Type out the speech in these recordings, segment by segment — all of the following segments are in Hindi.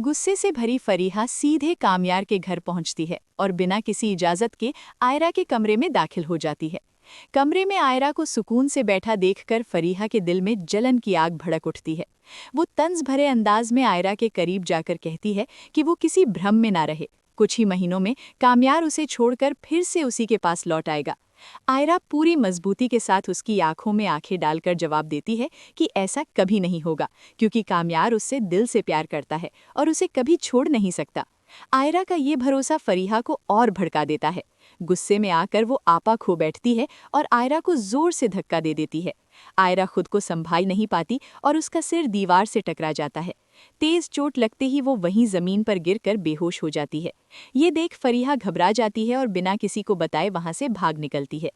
गुस्से से भरी फरीहा सीधे कामयार के घर पहुंचती है और बिना किसी इजाजत के आयरा के कमरे में दाखिल हो जाती है। कमरे में आयरा को सुकून से बैठा देखकर फरीहा के दिल में जलन की आग भड़क उठती है। वो तंज भरे अंदाज में आयरा के करीब जाकर कहती है कि वो किसी भ्रम में ना रहे। कुछ ही महीनों में कामयार उसे छोड़कर फिर से उसी के पास लौट आएगा। आयरा पूरी मजबूती के साथ उसकी आंखों में आंखें डालकर जवाब देती है कि ऐसा कभी नहीं होगा, क्योंकि कामयार उससे दिल से प्यार करता है और उसे कभी छोड़ नहीं सकता। आयरा का ये भरोसा फरीहा को और भड़का देता है। गुस्से में आकर वो आपा खो बैठती है और आयरा को जोर से धक्का दे देती है। आयरा खुद को संभाल नहीं पाती और उसका सिर दीवार से टकरा जाता है। तेज चोट लगते ही वो वहीं जमीन पर गिरकर बेहोश हो जाती है। ये देख फरीहा घबरा जाती है और बिना किसी को बताए वहां से भाग निकलती है।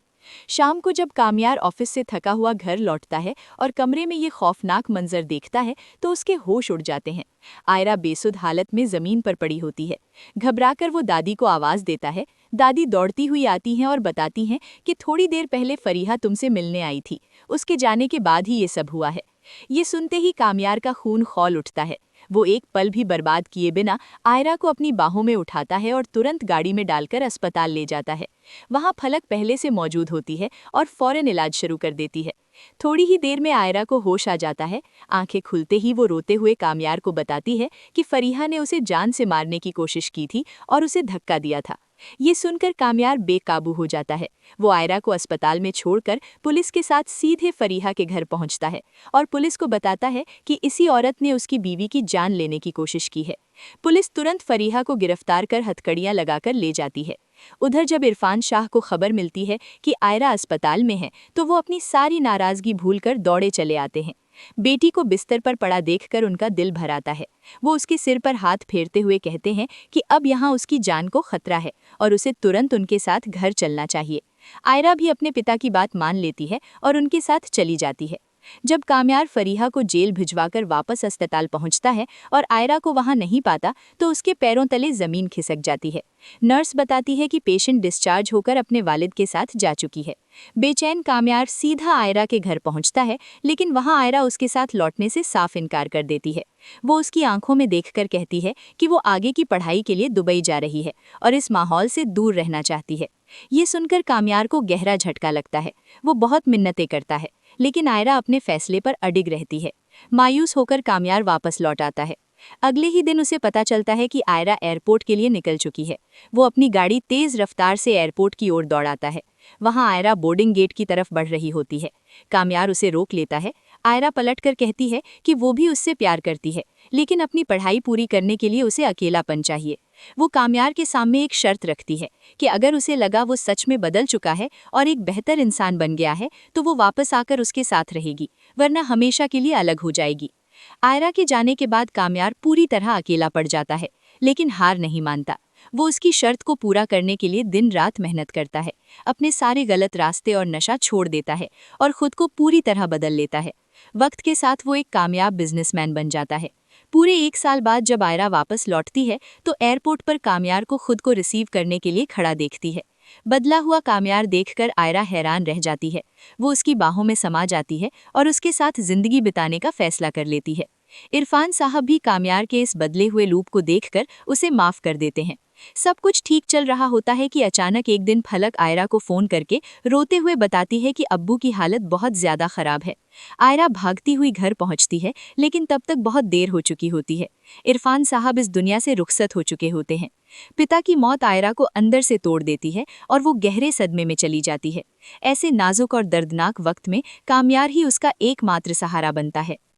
शाम को जब कामयार ऑफिस से थका हुआ घर लौटता है और कमरे में ये खौफनाक मंजर देखता है तो उसके होश उड़ जाते हैं। आयरा बेसुध हालत में जमीन पर पड़ी होती है। घबराकर वो दादी को आवाज देता है। दादी दौड़ती हुई आती हैं और बताती हैं कि थोड़ी देर पहले फरीहा तुमसे मिलने आई थी, उसके जाने के बाद ही ये सब हुआ है। ये सुनते ही कामयार का खून खौल उठता है। वो एक पल भी बर्बाद किए बिना आयरा को अपनी बाहों में उठाता है और तुरंत गाड़ी में डालकर अस्पताल ले जाता है। वहां फलक पहले से मौजूद होती है और फौरन इलाज शुरू कर देती है। थोड़ी ही देर में आयरा को होश आ जाता है। आंखें खुलते ही वो रोते हुए कामयार को बताती है कि फरीहा ने उसे जान से मारने की कोशिश की थी और उसे धक्का दिया था। ये सुनकर कामयार बेकाबू हो जाता है। वो आयरा को अस्पताल में छोड़कर पुलिस के साथ सीधे फरीहा के घर पहुंचता है और पुलिस को बताता है कि इसी औरत ने उसकी बीवी की जान लेने की कोशिश की है। पुलिस तुरंत फरीहा को गिरफ्तार कर हथकड़ियां लगाकर ले जाती है। उधर जब इरफान शाह को खबर मिलती है कि आयरा अस्पताल में है तो वो अपनी सारी नाराजगी भूलकर दौड़े चले आते हैं। बेटी को बिस्तर पर पड़ा देखकर उनका दिल भर आता है। वो उसके सिर पर हाथ फेरते हुए कहते हैं कि अब यहाँ उसकी जान को खतरा है और उसे तुरंत उनके साथ घर चलना चाहिए। आयरा भी अपने पिता की बात मान लेती है और उनके साथ चली जाती है। जब कामयार फरीहा को जेल भिजवाकर वापस अस्पताल पहुंचता है और आयरा को वहां नहीं पाता तो उसके पैरों तले जमीन खिसक जाती है। नर्स बताती है कि पेशेंट डिस्चार्ज होकर अपने वालिद के साथ जा चुकी है। बेचैन कामयार सीधा आयरा के घर पहुंचता है, लेकिन वहां आयरा उसके साथ लौटने से साफ इनकार कर देती है। वो उसकी आंखों में देखकर कहती है कि वो आगे की पढ़ाई के लिए दुबई जा रही है और इस माहौल से दूर रहना चाहती है। ये सुनकर कामयार को गहरा झटका लगता है। वो बहुत मिन्नतें करता है, लेकिन आयरा अपने फैसले पर अडिग रहती है। मायूस होकर कामयार वापस लौट आता है। अगले ही दिन उसे पता चलता है कि आयरा एयरपोर्ट के लिए निकल चुकी है। वो अपनी गाड़ी तेज रफ्तार से एयरपोर्ट की ओर दौड़ाता है। वहां आयरा बोर्डिंग गेट की तरफ बढ़ रही होती है। कामयार उसे रोक लेता है। आयरा पलटकर कहती है कि वो भी उससे प्यार करती है, लेकिन अपनी पढ़ाई पूरी करने के लिए उसे अकेलापन चाहिए। वो कामयार के सामने एक शर्त रखती है कि अगर उसे लगा वो सच में बदल चुका है और एक बेहतर इंसान बन गया है तो वो वापस आकर उसके साथ रहेगी, वरना हमेशा के लिए अलग हो जाएगी। आयरा के जाने के बाद कामयार पूरी तरह अकेला पड़ जाता है, लेकिन हार नहीं मानता। वो उसकी शर्त को पूरा करने के लिए दिन रात मेहनत करता है, अपने सारे गलत रास्ते और नशा छोड़ देता है और खुद को पूरी तरह बदल लेता है। वक्त के साथ वो एक कामयाब बिजनेसमैन बन जाता है। पूरे 1 साल बाद जब आयरा वापस लौटती है तो एयरपोर्ट पर कामयार को खुद को रिसीव करने के लिए खड़ा देखती है। बदला हुआ कामयार देखकर आयरा हैरान रह जाती है। वो उसकी बाहों में समा जाती है और उसके साथ जिंदगी बिताने का फैसला कर लेती है। इरफान साहब भी कामयार के इस बदले हुए लूप को देखकर उसे माफ कर देते हैं। सब कुछ ठीक चल रहा होता है कि अचानक एक दिन फलक आयरा को फोन करके रोते हुए बताती है कि अब्बू की हालत बहुत ज्यादा खराब है। आयरा भागती हुई घर पहुंचती है, लेकिन तब तक बहुत देर हो चुकी होती है। इरफान साहब इस दुनिया से रुखसत हो चुके होते हैं। पिता की मौत आयरा को अंदर से तोड़ देती है और वो गहरे सदमे में चली जाती है। ऐसे नाजुक और दर्दनाक वक्त में कामयार ही उसका एकमात्र सहारा बनता है।